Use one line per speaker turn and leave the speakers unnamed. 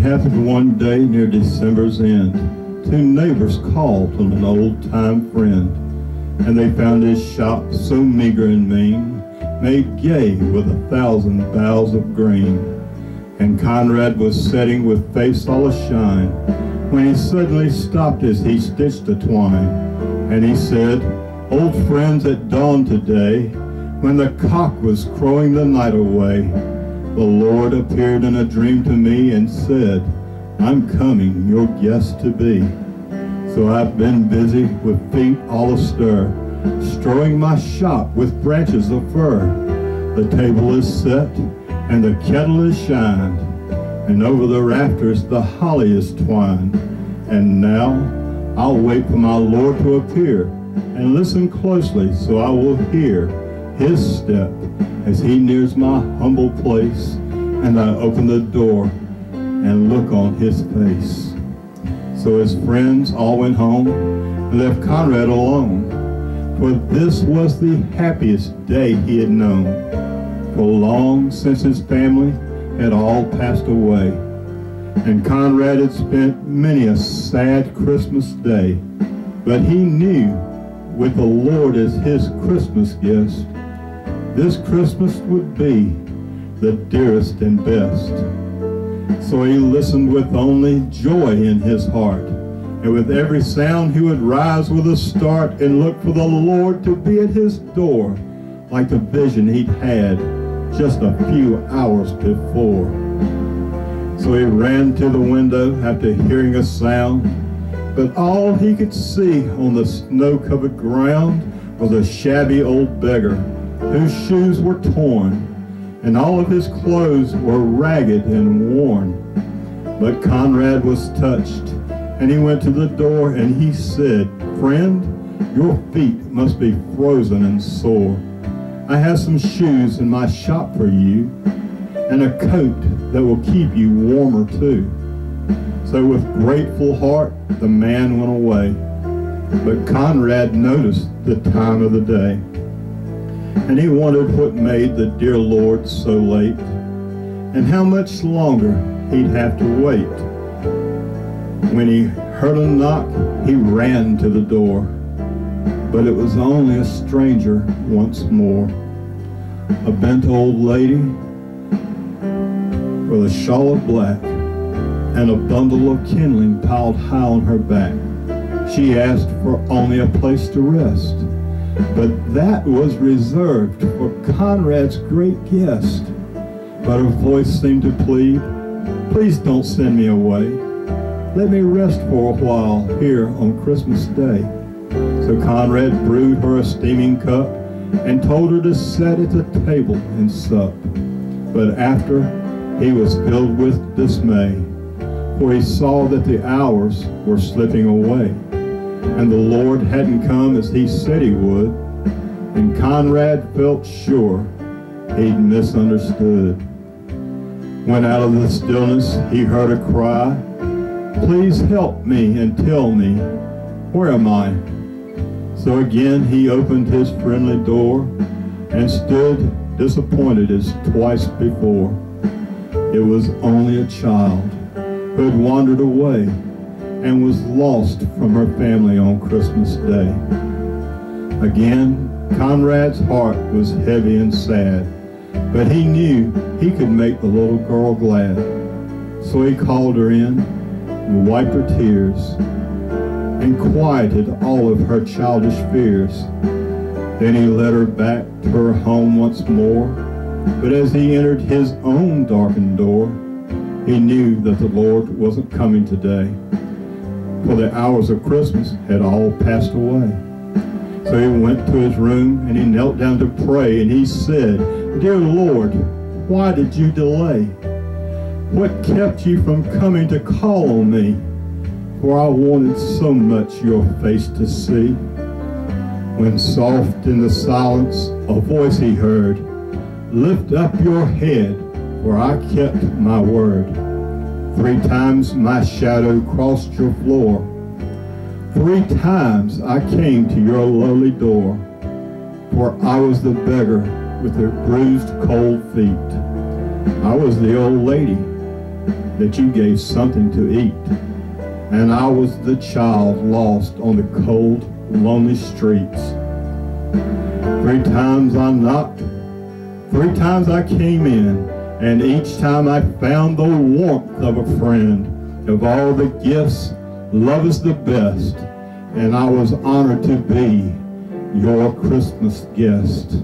happened one day near December's end. Two neighbors called on an old-time friend, and they found his shop so meager and mean, made gay with 1,000 boughs of green. And Conrad was sitting with face all ashine, when he suddenly stopped as he stitched the twine. And he said, "Old friends, at dawn today, when the cock was crowing the night away, the Lord appeared in a dream to me and said, 'I'm coming, your guest to be.' So I've been busy with feet all astir, strewing my shop with branches of fir. The table is set and the kettle is shined, and over the rafters the holly is twined. And now I'll wait for my Lord to appear, and listen closely so I will hear his step as he nears my humble place, and I open the door and look on his face." So his friends all went home and left Conrad alone, for this was the happiest day he had known. For long since his family had all passed away, and Conrad had spent many a sad Christmas day. But he knew, with the Lord as his Christmas guest, this Christmas would be the dearest and best. So he listened with only joy in his heart, and with every sound he would rise with a start and look for the Lord to be at his door, like the vision he'd had just a few hours before. So he ran to the window after hearing a sound, but all he could see on the snow-covered ground was a shabby old beggar whose shoes were torn, and all of his clothes were ragged and worn. But Conrad was touched, and he went to the door and he said, "Friend, your feet must be frozen and sore. I have some shoes in my shop for you, and a coat that will keep you warmer too." So with grateful heart, the man went away. But Conrad noticed the time of the day, and he wondered what made the dear Lord so late, and how much longer he'd have to wait. When he heard a knock, he ran to the door, but it was only a stranger once more. A bent old lady with a shawl of black and a bundle of kindling piled high on her back. She asked for only a place to rest, but that was reserved for Conrad's great guest. But her voice seemed to plead, "Please don't send me away. Let me rest for a while here on Christmas Day." So Conrad brewed her a steaming cup and told her to sit at the table and sup. But after, he was filled with dismay, for he saw that the hours were slipping away, and the Lord hadn't come as he said he would, and Conrad felt sure he'd misunderstood. When out of the stillness he heard a cry, "Please help me and tell me, where am I?" So again he opened his friendly door and stood disappointed as twice before. It was only a child who had wandered away and was lost from her family on Christmas Day. Again, Conrad's heart was heavy and sad, but he knew he could make the little girl glad. So he called her in and wiped her tears and quieted all of her childish fears. Then he led her back to her home once more, but as he entered his own darkened door, he knew that the Lord wasn't coming today, for the hours of Christmas had all passed away. So he went to his room and he knelt down to pray, and he said, "Dear Lord, why did you delay? What kept you from coming to call on me? For I wanted so much your face to see." When soft in the silence a voice he heard, "Lift up your head, for I kept my word. 3 times my shadow crossed your floor. 3 times I came to your lowly door. For I was the beggar with the bruised cold feet. I was the old lady that you gave something to eat. And I was the child lost on the cold, lonely streets. 3 times I knocked, 3 times I came in, and each time I found the warmth of a friend. Of all the gifts, love is the best, and I was honored to be your Christmas guest.